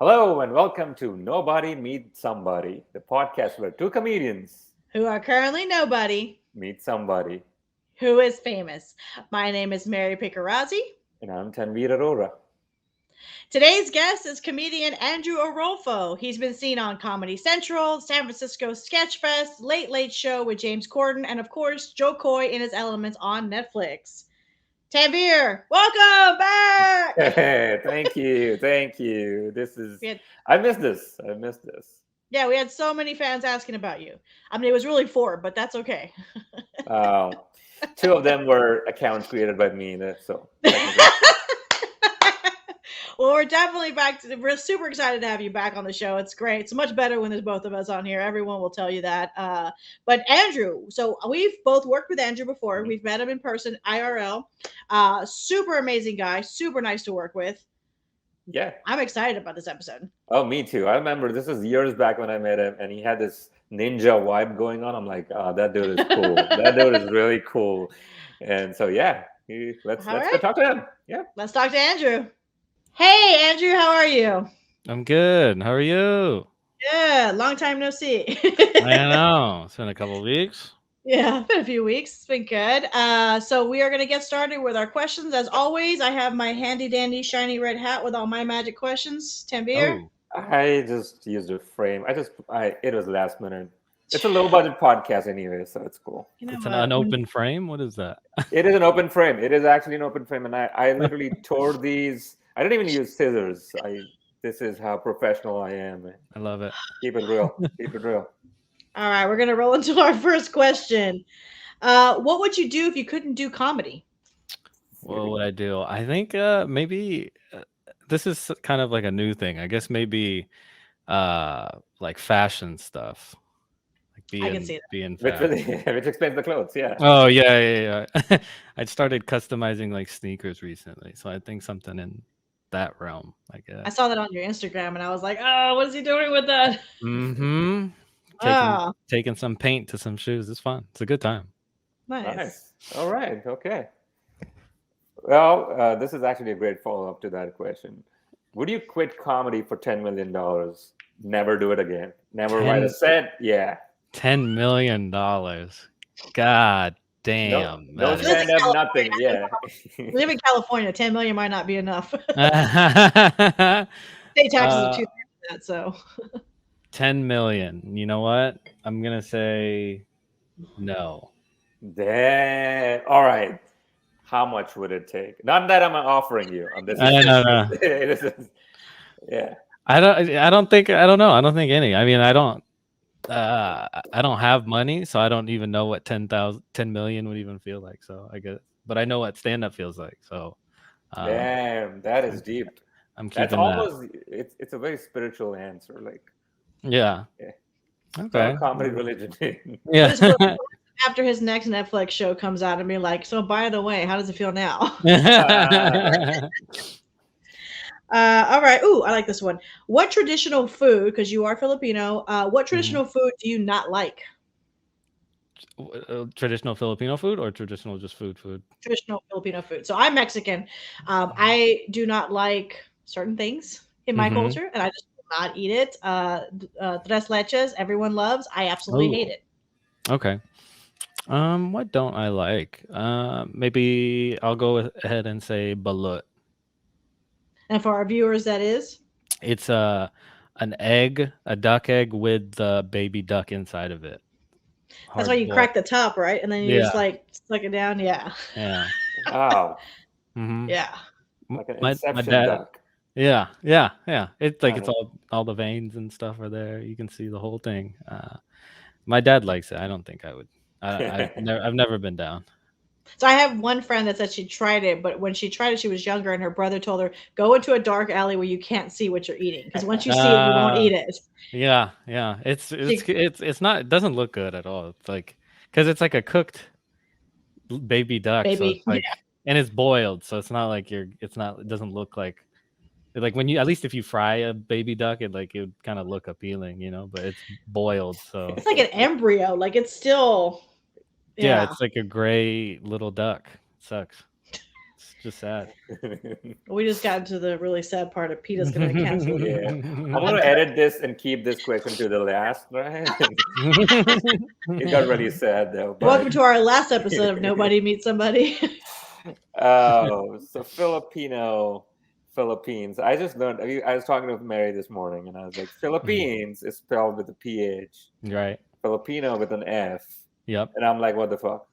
Hello and welcome to Nobody Meet Somebody, the podcast where two comedians who are currently nobody, meet somebody. who is famous. My name is Mary Picarazzi. And I'm Tanveer Arora. Today's guest is comedian Andrew Orolfo. He's been seen on Comedy Central, San Francisco Sketchfest, Late Late Show with James Corden, and of course, Joe Coy in his elements on Netflix. Tanveer, welcome back! Thank you. Thank you. We had, I missed this. I missed this. yeah, we had so many fans asking about you. I mean, it was really four, but that's okay. Uh, Two of them were accounts created by me. So technically, Well, we're definitely back. We're super excited to have you back on the show. It's great. It's much better when there's both of us on here. Everyone will tell you that. But Andrew, so we've both worked with Andrew before. We've met him in person, IRL. Super amazing guy. Super nice to work with. yeah. I'm excited about this episode. Oh, me too. I remember this is years back when I met him, and he had this ninja vibe going on. I'm like, oh, that dude is cool. That dude is really cool. And so, yeah, let's All go right. talk to him. Yeah. Let's talk to Andrew. Hey, Andrew, how are you? I'm good. How are you? Yeah, long time no see. I know. It's been a couple of weeks. Yeah, been a few weeks. It's been good. So we are going to get started with our questions. As always, I have my handy dandy shiny red hat with all my magic questions. Tanveer? Oh, I just used a frame. It was last minute. It's a low budget podcast anyway, so it's cool. You know it's an what? unopened frame. What is that? It is an open frame. It is actually an open frame, and I literally tore these. I didn't even use scissors. This is how professional I am. I love it. Keep it real. Keep it real. All right, we're going to roll into our first question. What would you do if you couldn't do comedy? What would I do? I think maybe this is kind of like a new thing. I guess maybe like fashion stuff. Like I can see that. being Which explains the clothes. Yeah. Oh yeah. I started customizing like sneakers recently, so I think something in that realm, I I guess. saw that on your Instagram and I was like, oh, what is he doing with that? Mm-hmm. Ah, Taking some paint to some shoes. It's fun. It's a good time. nice. Nice. All right. Okay. Well, this is actually a great follow up to that question. Would you quit comedy for $10 million? Never do it again. Never write a set. Yeah. $10 million. God No, damn. no That stand up, nothing. California. Yeah. We live in California. 10 million might not be enough. is... State taxes are too much for that, so 10 million. You know what? I'm going to say no. Damn. All right. How much would it take? Not that I'm offering you. This is, No. this is, yeah. I don't know. I don't think any. I mean, I don't have money, so I don't even know what 10 million would even feel like. So I guess, but I know what stand up feels like. So Damn, that is deep. I'm That's keeping that. almost it's a very spiritual answer. Like, Yeah. yeah. Okay. Comedy religion. Yeah. after his next Netflix show comes out and be like, so by the way, how does it feel now? All right. Ooh, I like this one. What traditional food, because you are Filipino, what traditional food do you not like? Traditional Filipino food or traditional just food? Traditional Filipino food. So I'm Mexican. I do not like certain things in my culture, and I just will not eat it. Tres leches, everyone loves. I absolutely hate it. Okay. What don't I like? Maybe I'll go ahead and say balut. And for our viewers, that is It's an egg, a duck egg with the baby duck inside of it. that's why you crack the top, right? And then you just like suck it down. Yeah. Yeah. Wow. Yeah. Like an My Inception dad. duck. Yeah. It's like it's all the veins and stuff are there. You can see the whole thing. My dad likes it. I don't think I would. I've never been down. So I have one friend that said she tried it, but when she tried it, she was younger, and her brother told her, "Go into a dark alley where you can't see what you're eating, because once you see it, you won't eat it." Yeah. It's not. It doesn't look good at all. It's like because it's like a cooked baby duck, so Baby, it's like and it's boiled, so it's not like It's not. It doesn't look like when you at least if you fry a baby duck, it would kind of look appealing, but it's boiled, so it's like an embryo. Like it's still. yeah, it's like a gray little duck. Sucks. It's just sad. We just got into the really sad part of Peter's going to cancel. Yeah, I'm gonna edit this and keep this question to the last, right? It got really sad though. Welcome But to our last episode of Nobody Meets Somebody. oh, so Philippines. I just learned. I was talking to Mary this morning, and I was like, Philippines is spelled with a PH, Right. Filipino with an F, Yep. and I'm like, what the fuck?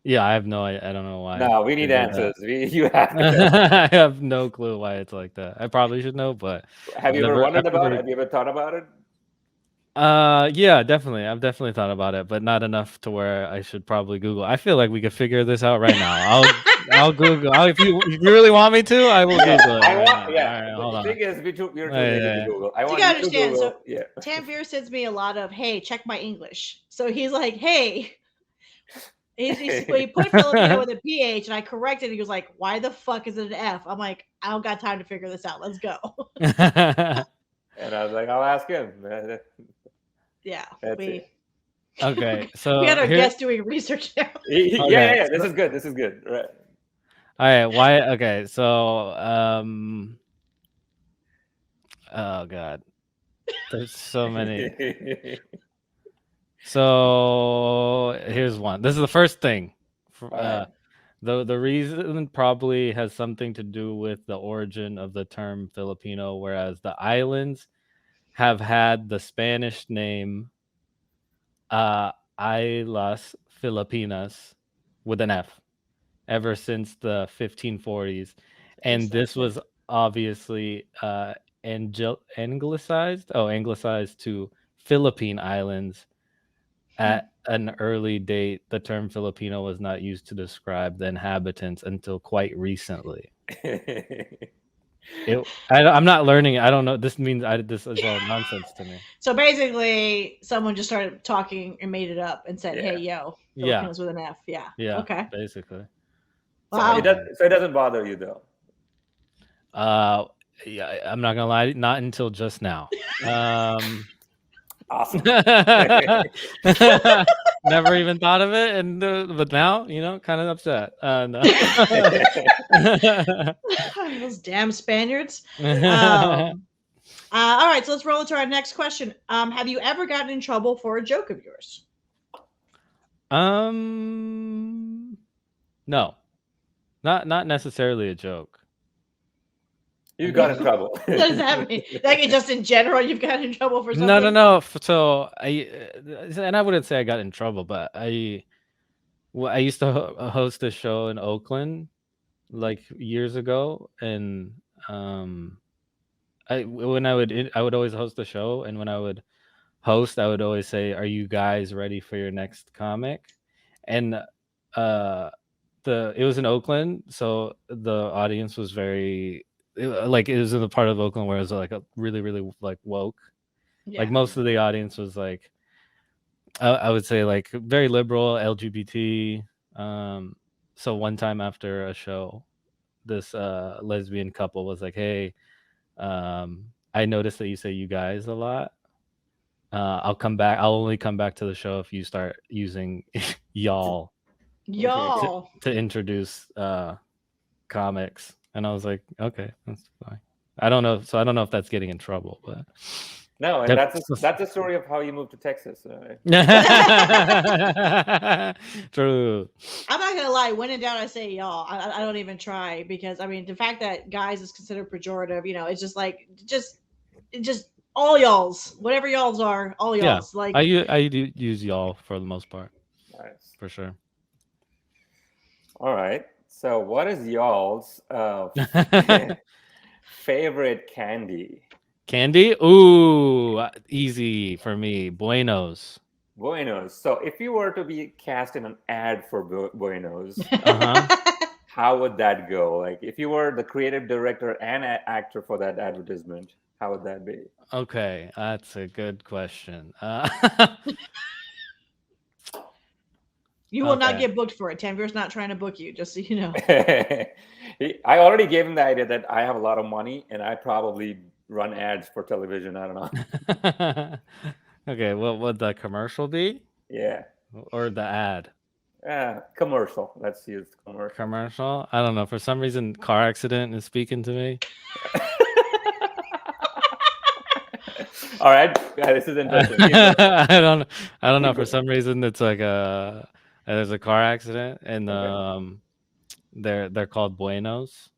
Yeah, I don't know why. No, we need they did answers. You have to. that. I have no clue why it's like that. I probably should know, but Have you ever wondered about it? Have you ever thought about it? Yeah, definitely. I've definitely thought about it, but not enough to where I should probably Google. I feel like we could figure this out right now. I'll Google. If you really want me to, I will Google it. I want. All Yeah. right, hold The on. thing is, we're too Yeah, lazy yeah. to Google. I You want gotta you to understand, Google. so- Yeah. Tanvir sends me a lot of, hey, check my English. So he's like, hey. He put Filipino with a PH, and I corrected. He was like, why the fuck is it an F? I'm like, I don't got time to figure this out. Let's go. And I was like, I'll ask him. Yeah. That's it. Okay, so We had our here- guest doing research now. Yeah. This is good. This is good. Right. All right, why? Okay, so oh god, there's so many. So here's one. This is the first thing. Alright. The reason probably has something to do with the origin of the term Filipino, whereas the islands have had the Spanish name Islas Filipinas with an F ever since the 1540s, and this was obviously anglicized to Philippine Islands. At an early date, the term Filipino was not used to describe the inhabitants until quite recently. I'm not learning. I don't know. This means this is all nonsense to me. So basically, someone just started talking and made it up and said, hey, yo, Yeah. Filipinos with an F. Yeah. Yeah. Okay. Basically. Wow. So it doesn't bother you though. Yeah, I'm not gonna lie, not until just now. Awesome. Never even thought of it, and but now, kind of upset. No. Those damn Spaniards. All right, so let's roll into our next question. Have you ever gotten in trouble for a joke of yours? No, not necessarily a joke. You got in trouble. What does that mean? Like, just in general, you've gotten in trouble for something? No. So and I wouldn't say I got in trouble, but I used to host a show in Oakland like years ago, and I would always host the show, and when I would host, I would always say, "Are you guys ready for your next comic?" And it was in Oakland, so the audience was very it was in the part of Oakland where it was like a really, really like woke. Yeah. Like most of the audience was like, I would say like very liberal, LGBT. So one time after a show, this lesbian couple was like, "Hey, I noticed that you say you guys a lot. I'll only come back to the show if you start using y'all Y'all. to introduce comics." And I was like, "Okay, that's fine." I don't know. So I don't know if that's getting in trouble, but No, and that's the story of how you moved to Texas. True. I'm not gonna lie. When in doubt, I say y'all. I don't even try, because I mean the fact that guys is considered pejorative, it's just like just all y'alls, whatever y'alls are, all y'alls. Yeah, like I do use y'all for the most part. Nice. For sure. All right. So what is y'all's favorite candy? Candy? Ooh, easy for me. Buenos. Buenos. So if you were to be cast in an ad for Buenos, how would that go? Like if you were the creative director and actor for that advertisement, how would that be? Okay, that's a good question. You will not get booked for it. Tanvir's not trying to book you, just so you know. I already gave him the idea that I have a lot of money and I probably run ads for television. I don't know. Okay, what would the commercial be? Yeah. Or the ad? Commercial. Let's use commercial. Commercial. I don't know. For some reason, car accident is speaking to me. All right, this is interesting. I don't know. For some reason, it's like there's a car accident, and they're called Buenos.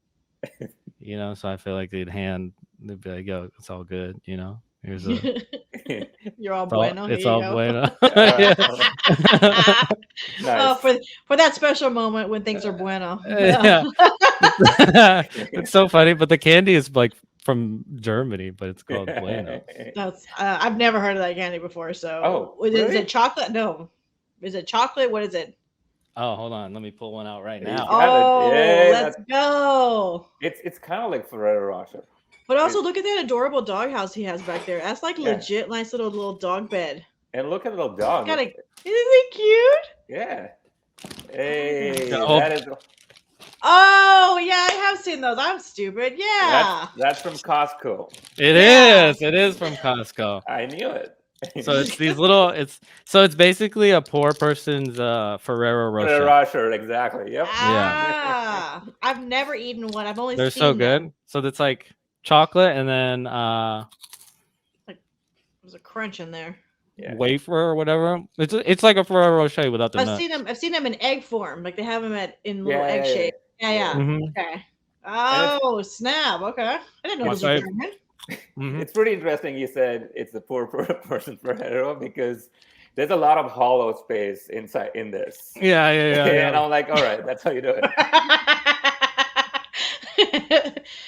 So I feel like they'd be like, "Yo, it's all good." Here's a. You're all bueno. It's Here all you go. bueno. Nice. For that special moment when things are bueno. Yeah. It's so funny, but the candy is like from Germany, but it's called Bueno. I've never heard of that candy before. So, is really? it chocolate? No, is it chocolate? What is it? Oh, hold on, let me pull one out right You now. got it. Let's go. It's kind of like Ferrero Rocher. But also look at that adorable doghouse he has back there. That's like legit nice little dog bed. And look at the little dog. Isn't it cute? Yeah. Hey, Oh. that is. Oh yeah, I have seen those. I'm stupid. Yeah. That's from Costco. It is from Costco. I knew it. So it's these little. It's basically a poor person's Ferrero Rocher. Ferrero Rocher, exactly. Yep. Ah, I've never eaten one. I've only They're seen so them. good. So it's like chocolate and then There's a crunch in there. Yeah. wafer or whatever. It's like a Ferrero Rocher without the nuts. I've seen them in egg form. Like they have them in little egg Yeah. shape. Yeah. Mhm. Okay. Oh snap! Okay, I didn't know My this was German. Mhm. It's pretty interesting. You said it's the poor person Ferrero because there's a lot of hollow space inside in this. Yeah. And I'm like, all right, that's how you do it.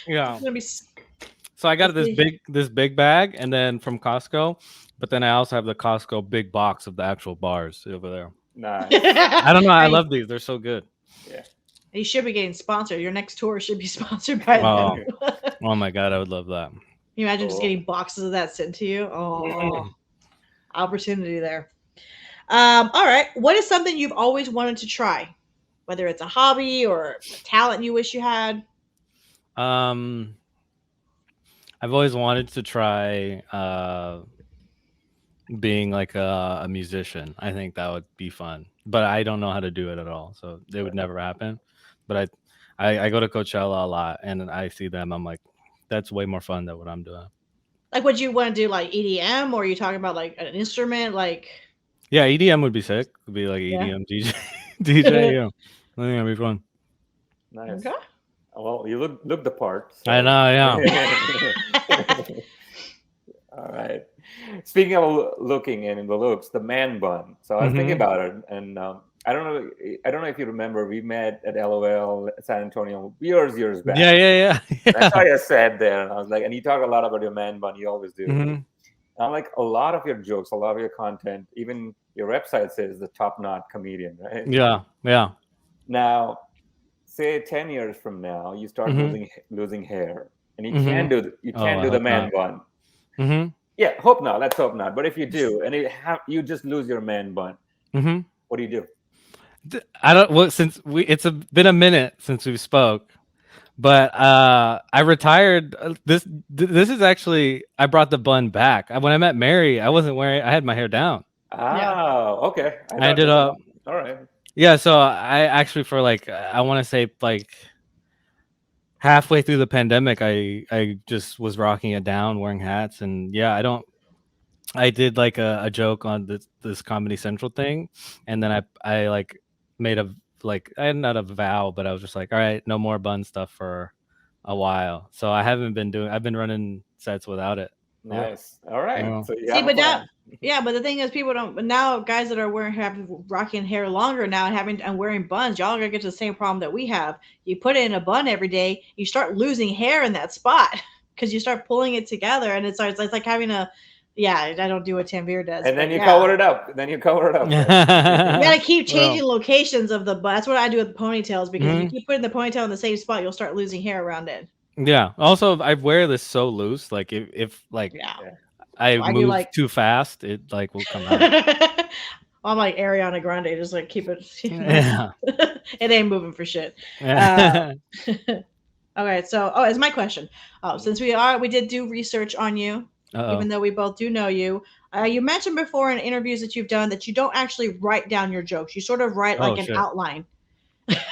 Yeah. It's gonna be So I got this big bag, and then from Costco, but then I also have the Costco big box of the actual bars over there. Nice. I don't know. I love these. They're so good. Yeah. You should be getting sponsored. Your next tour should be sponsored by Oh. them. Oh my god, I would love that. Can you imagine just Cool. getting boxes of that sent to you? Oh, opportunity there. All right. What is something you've always wanted to try? Whether it's a hobby or a talent you wish you had? I've always wanted to try being like a musician. I think that would be fun, but I don't know how to do it at all, so it would never happen. But I go to Coachella a lot, and I see them. I'm like, that's way more fun than what I'm doing. Like, would you want to do like EDM, or are you talking about like an instrument? Like, Yeah, EDM would be sick. Would be like EDM DJ. Yeah, I think that'd be fun. Nice. okay. Well, you look the part. so- I know. Yeah. All right. Speaking of looking and in the looks, the man bun. So I was thinking about it, and I don't know if you remember, we met at LOL San Antonio years back. Yeah. I saw you said there, and I was like, and you talk a lot about your man bun. You always do. Mhm. And I'm like, a lot of your jokes, a lot of your content, even your website says the top-notch comedian, right? Yeah. Now, say 10 years from now, you start losing hair, and you Mhm. can't do I the hope man not. bun. Mm-hmm. Yeah, hope not. Let's hope not. But if you do, and you just lose your man bun, Mm-hmm. what do you do? I don't. Well, it's been a minute since we spoke, but I retired. This is actually, I brought the bun back. When I met Mary, I wasn't wearing. I had my hair down. Oh, okay. I ended up. All right. Yeah, so I actually, for like, I want to say like halfway through the pandemic, I just was rocking it down, wearing hats, and yeah, I did like a joke on this Comedy Central thing, and then I like made I had not a vow, but I was just like, all right, no more bun stuff for a while. So I've been running sets without it. Nice. All right. Yeah. So you See, have a but plan. but the thing is, people don't. But now, guys that are rocking hair longer now and wearing buns, y'all are gonna get to the same problem that we have. You put it in a bun every day, you start losing hair in that spot because you start pulling it together, and it's like having a. Yeah, I don't do what Tanvir does. And then but you yeah. cover it up. You gotta keep changing locations of the bun. That's what I do with the ponytails, because if you keep putting the ponytail in the same spot, you'll start losing hair around it. Yeah. Also, I wear this so loose. Like if like I move too fast, it like will come out. I'm like Ariana Grande, just like keep it. Yeah. It ain't moving for shit. Okay, so it's my question. Since we did do research on you, even though we both do know you. You mentioned before in interviews that you've done that you don't actually write down your jokes. You sort of write like Oh an shit. outline.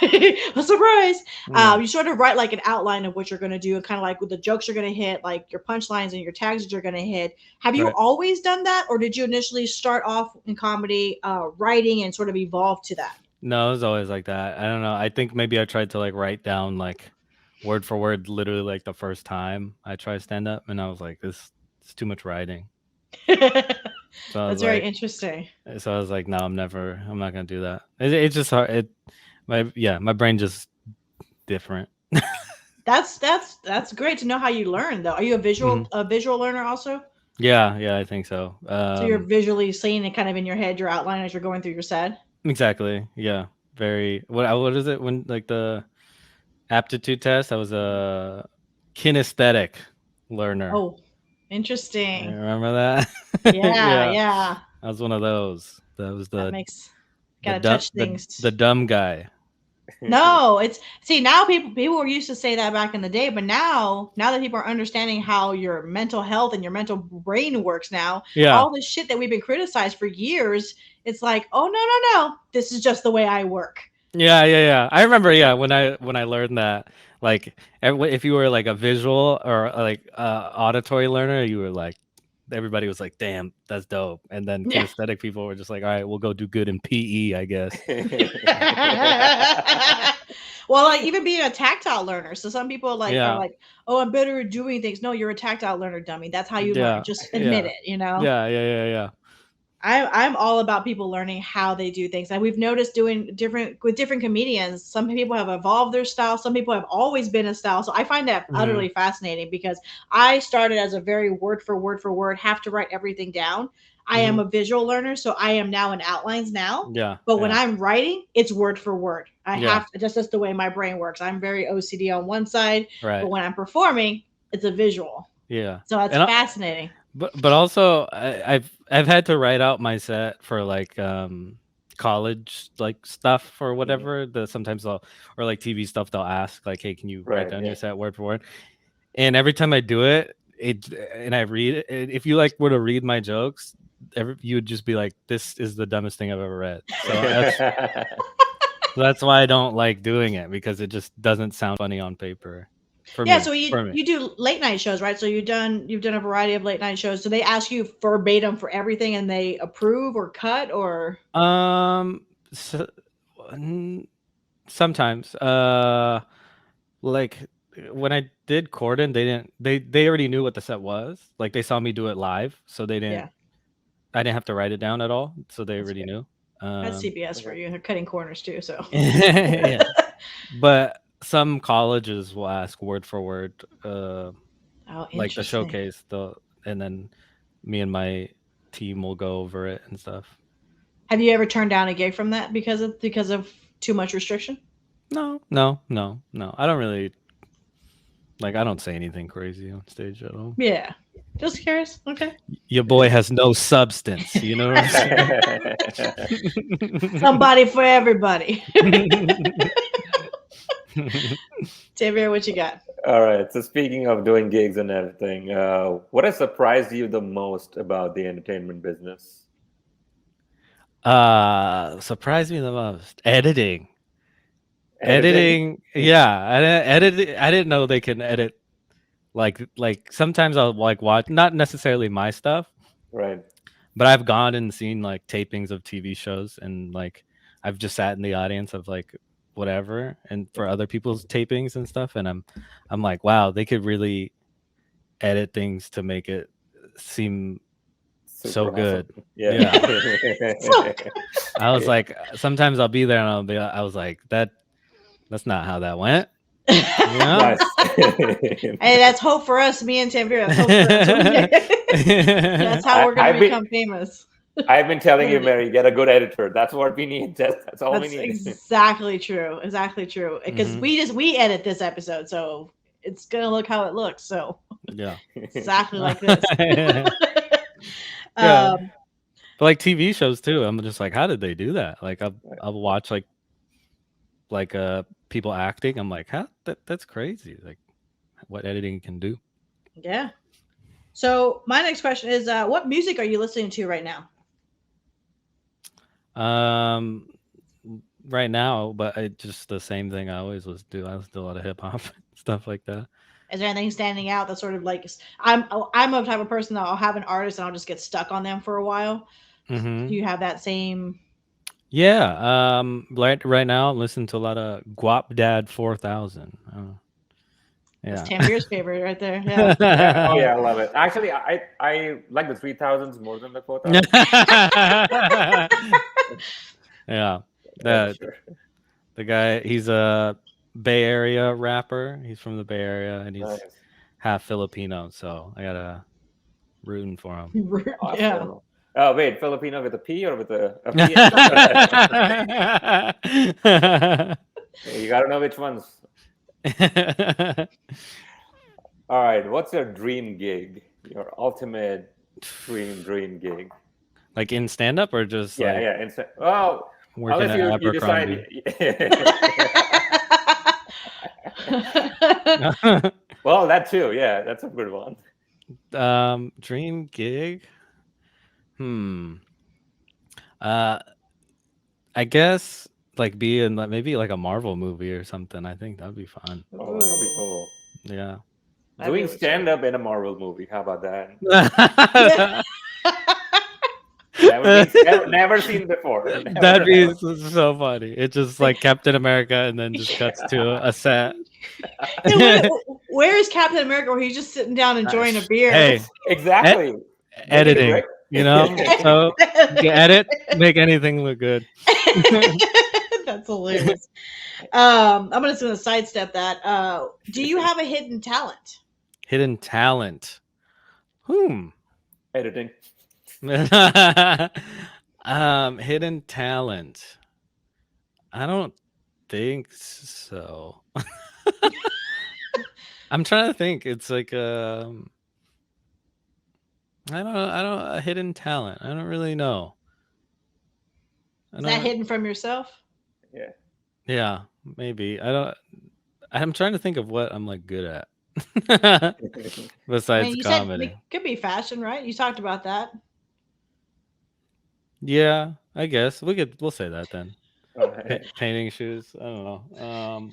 A surprise! Yeah. You sort of write like an outline of what you're going to do, and kind of like what the jokes you're going to hit, like your punchlines and your tags that you're going to hit. Have you Right. always done that, or did you initially start off in comedy writing and sort of evolve to that? No, it was always like that. I don't know. I think maybe I tried to like write down like word for word, literally like the first time I tried stand up, and I was like, this is too much writing. So I was That's very like, interesting. no, I'm not gonna do that. It's just hard. My brain just different. That's great to know how you learn though. Are you Mhm. a visual learner also? Yeah, I think so. So you're visually seeing it kind of in your head, your outline as you're going through your set. Exactly. Yeah. Very. What is it when like the aptitude test? I was a kinesthetic learner. Oh, interesting. Remember that? Yeah, Yeah, yeah. I was one of those. That was That the makes the gotta dumb touch the things. dumb guy. No, it's see now people were used to say that back in the day, but now that people are understanding how your mental health and your mental brain works now, Yeah, all this shit that we've been criticized for years, it's like, oh no, this is just the way I work. yeah. I remember. Yeah, when I learned that, like, if you were like a visual or like auditory learner, you were like, everybody was like, "Damn, that's dope." And then Yeah. kinesthetic people were just like, "All right, we'll go do good in PE, I guess." Well, like even being a tactile learner. So some people like are Yeah, like, "Oh, I'm better at doing things." No, you're a tactile learner, dummy. That's how you learn. yeah, Just admit yeah, it, you know? yeah. I'm all about people learning how they do things. And we've noticed doing different comedians. Some people have evolved their style. Some people have always been a style. So I find that Mhm. utterly fascinating because I started as a very word for word, have to write everything down. I am Mhm. a visual learner, so I am now in outlines now. Yeah, But when yeah, I'm writing, it's word for word. I yeah. have to, just that's the way my brain works. I'm very OCD on one side, but Right. when I'm performing, it's a visual. Yeah. So it's And fascinating. but also I've had to write out my set for like college like stuff or Mhm. whatever. The sometimes they'll or like TV stuff they'll ask like, "Hey, can you write Right. down Yeah. your set word for word?" And every time I do it, and I read it, if you like were to read my jokes, you would just be like, "This is the dumbest thing I've ever read." So that's why I don't like doing it because it just doesn't sound funny on paper for Yeah, me. so For me. you do late night shows, right? So you've done a variety of late night shows. Do they ask you verbatim for everything and they approve or cut or Um, so, n- sometimes, like when I did Corden, they already knew what the set was. Like they saw me do it live, so yeah, I didn't have to write it down at all, so they that's already good. knew. That's Um, CBS for Okay. you. They're cutting corners too, so yeah, but some colleges will ask word for word, oh, like the interesting. showcase, and then me and my team will go over it and stuff. Have you ever turned down a gig from that because of too much restriction? No. I don't really like. I don't say anything crazy on stage at all. Yeah. Just curious. Okay. Your boy has no substance. You know what I'm saying? Somebody for everybody. Xavier, what you got? All right. So speaking of doing gigs and everything, what has surprised you the most about the entertainment business? Surprised me the most. Editing. Editing? Yeah. I didn't know they can edit like sometimes I'll like watch not necessarily my stuff, Right. but I've gone and seen like tapings of TV shows and like I've just sat in the audience of like whatever and for other people's tapings and stuff and I'm like, wow, they could really edit things to make it seem so Super awesome. good. Yeah. Yeah. So I was like sometimes I'll be there and I was like that's not how that went. You know? Nice. hey, that's hope for us, me and Xavier. That's hope for us. That's how we're gonna I've been become famous. I've been telling you, Editing. Mary, get a good editor. That's what we need. That's all we That's need. exactly true. Exactly true. Because Mhm. we edit this episode, so it's gonna look how it looks. So Yeah. exactly like this. Yeah. um, But like TV shows too, I'm just like, how did they do that? Like I'll watch like people acting. I'm like, how that's crazy. Like what editing can do. yeah. So my next question is, what music are you listening to right now? Right now, but I just the same thing I always listen to. I listen to a lot of hip hop stuff like that. Is there anything standing out that's sort of like I'm a type of person that I'll have an artist and I'll just get stuck on them for a while. Hmm. Do you have that same? Yeah. Right now, I'm listening to a lot of Guap Dad 4000. That's Yeah. Tanvir's favorite right there. Yeah. Yeah. Oh yeah, I love it. Actually, I like the 3000s more than the 4000s. Yeah. Yeah, The sure. the guy, he's a Bay Area rapper. He's from the Bay Area and he's Nice. half Filipino, so I gotta rooting for him. Yeah. Awesome. Oh wait, Filipino with a P or with a P? You gotta know which ones. All right, what's your dream gig? Your ultimate dream gig? Like in stand up or just Yeah, like yeah. Well, working unless at you decide. Abercrombie? Well, that too. Yeah, that's a good one. Dream gig. I guess like be in like maybe like a Marvel movie or something. I think that'd be fun. Oh, that'll be cool. Yeah. That'd be Doing stand up in a Marvel movie. How about that? Never seen before. That'd be so funny. It just like Captain America and then just cuts to a set. Where is Captain America where he's just sitting down enjoying a beer? Hey, exactly. editing, you know? So you edit, make anything look good. That's hilarious. I'm just going to sidestep that. Do you have a hidden talent? Hidden talent. Editing. Hidden talent. I don't think so. I'm trying to think. It's like I don't a hidden talent. I don't really know. Is that hidden from yourself? Yeah. Yeah, maybe. I'm trying to think of what I'm like good at. Besides you comedy. said it could be fashion, right? You talked about that. Yeah, I guess we'll say that then. Painting shoes. I don't know.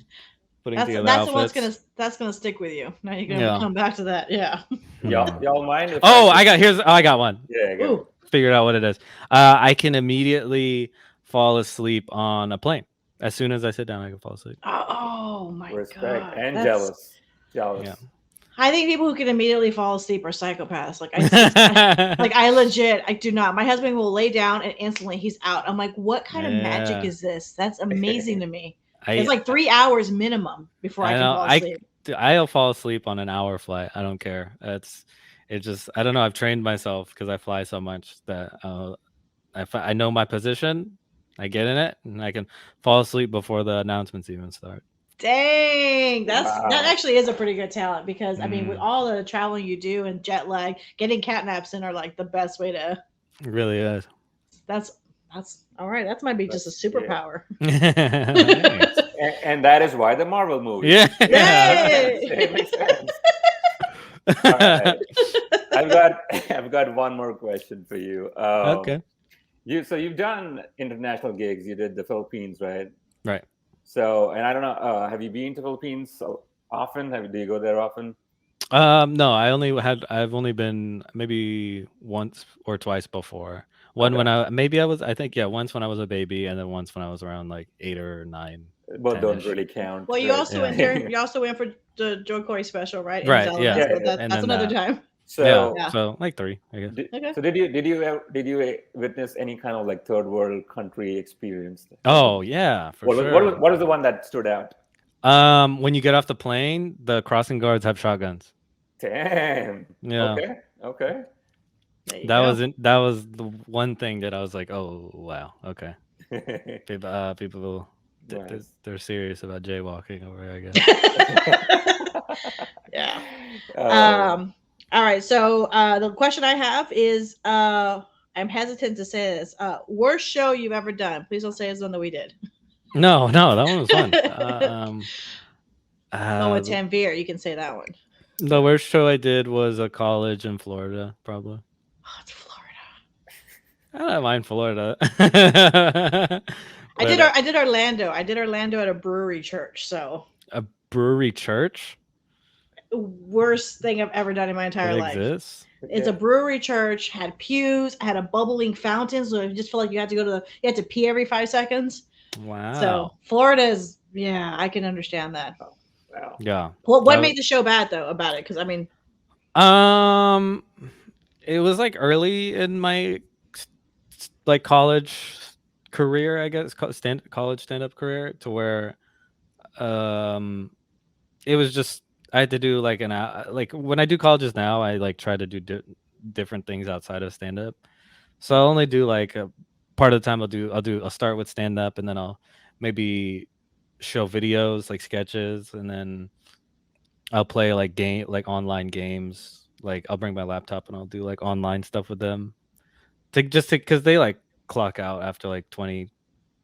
Putting together outfits. That's gonna stick with you. Now you're gonna come back to that. Yeah. Y'all mind? If I got one. Yeah. Go. Figured out what it is. I can immediately fall asleep on a plane. As soon as I sit down, I can fall asleep. Oh my Respect god! And jealous. Yeah. I think people who can immediately fall asleep are psychopaths. Like I do not. My husband will lay down and instantly he's out. I'm like, what kind of magic is this? That's amazing to me. It's like 3 hours minimum before I can fall asleep. I'll fall asleep on an hour flight. I don't care. I don't know. I've trained myself because I fly so much that I know my position. I get in it and I can fall asleep before the announcements even start. Dang, that actually is a pretty good talent because I mean, with all the traveling you do and jet lag, getting cat naps in are like the best way to. It really is. That's all right. That might be just a superpower. Yeah. and that is why the Marvel movie. Yeah. It makes sense. All right. I've got one more question for you. Okay. You've done international gigs. You did the Philippines, right? Right. So, and I don't know, have you been to Philippines so often? Do you go there often? No, I've only been maybe once or twice before. Once when I was a baby, and then once when I was around like 8 or 9. Both don't really count. Well, you also went for the Joe Coy special, right? Right. Yeah. That's another time. So, so like 3, I guess. Okay. So did you witness any kind of like third world country experience? Oh yeah, for sure. What is the one that stood out? When you get off the plane, the crossing guards have shotguns. Damn. Yeah. Okay. That was the one thing that I was like, oh wow, okay. People Nice. they're serious about jaywalking over here, I guess. Yeah. All right. So the question I have is, I'm hesitant to say this. Worst show you've ever done? Please don't say it's one that we did. No, that one was fun. With Tanvir, you can say that one. The worst show I did was a college in Florida, probably. Oh, it's Florida. I don't mind Florida. I did Orlando. I did Orlando at a brewery church. So a brewery church. Worst thing I've ever done in my entire It life. exists. It's a brewery church. Had pews. Had a bubbling fountain. So you just feel like you had to you had to pee every 5 seconds. Wow. So Florida is, yeah, I can understand that. Wow. Yeah. What made the show bad though about it? Because I mean, it was like early in my like college career, I guess, college stand-up career, to where it was just I had to do like like when I do colleges now, I like try to do different things outside of stand-up. So I'll only do like a part of the time I'll start with stand-up, and then I'll maybe show videos like sketches, and then I'll play like online games. Like I'll bring my laptop and I'll do like online stuff with them, because they like clock out after like 20,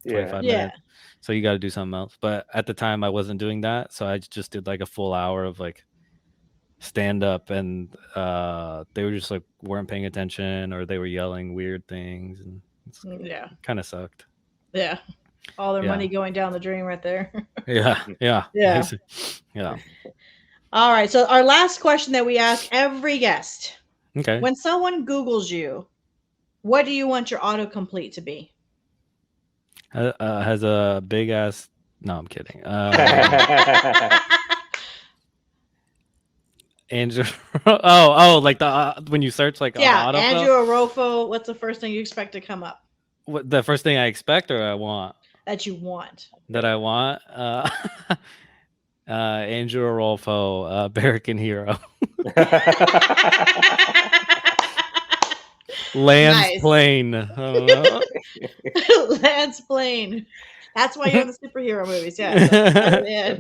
25 minutes. So you got to do something else. But at the time I wasn't doing that, so I just did like a full hour of like stand up, and they were just like weren't paying attention, or they were yelling weird things, and kind of sucked. Yeah. All their money going down the drain right there. Yeah. All right. So our last question that we ask every guest. Okay. When someone Googles you, what do you want your autocomplete to be? Has a big ass. No, I'm kidding. Andrew. Like the when you search like Andrew Orolfo. What's the first thing you expect to come up? What the first thing I expect or I want? That you want. That I want. Andrew Orolfo, American hero. Lance plane. Lance plane. That's why you're in the superhero movies. Yeah.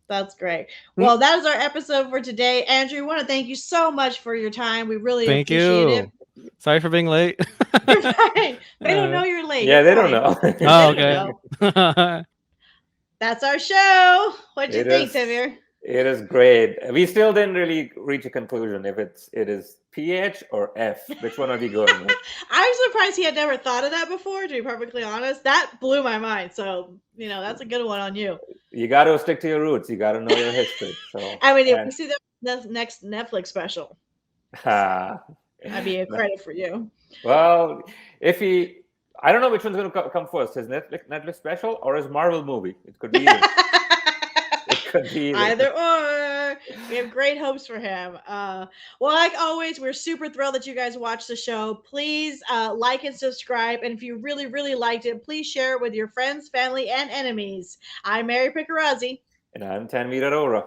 That's great. Well, that is our episode for today. Andrew, we want to thank you so much for your time. We really appreciate it. Sorry for being late. You're fine. They don't know you're late. Yeah, they don't know. Oh, okay. That's our show. What do you think, Tamir? It is great. We still didn't really reach a conclusion if it is PH or F. Which one are we going with? I'm surprised he had never thought of that before, to be perfectly honest. That blew my mind. So, that's a good one on you. You got to stick to your roots. You got to know your history. So, I mean, if we see the next Netflix special, that'd be a credit for you. Well, I don't know which one's going to come first, his Netflix special or his Marvel movie. It could be either. Either or. We have great hopes for him. Well, like always, we're super thrilled that you guys watched the show. Please like and subscribe. And if you really, really liked it, please share it with your friends, family, and enemies. I'm Mary Picarazzi. And I'm Tanveer Arora.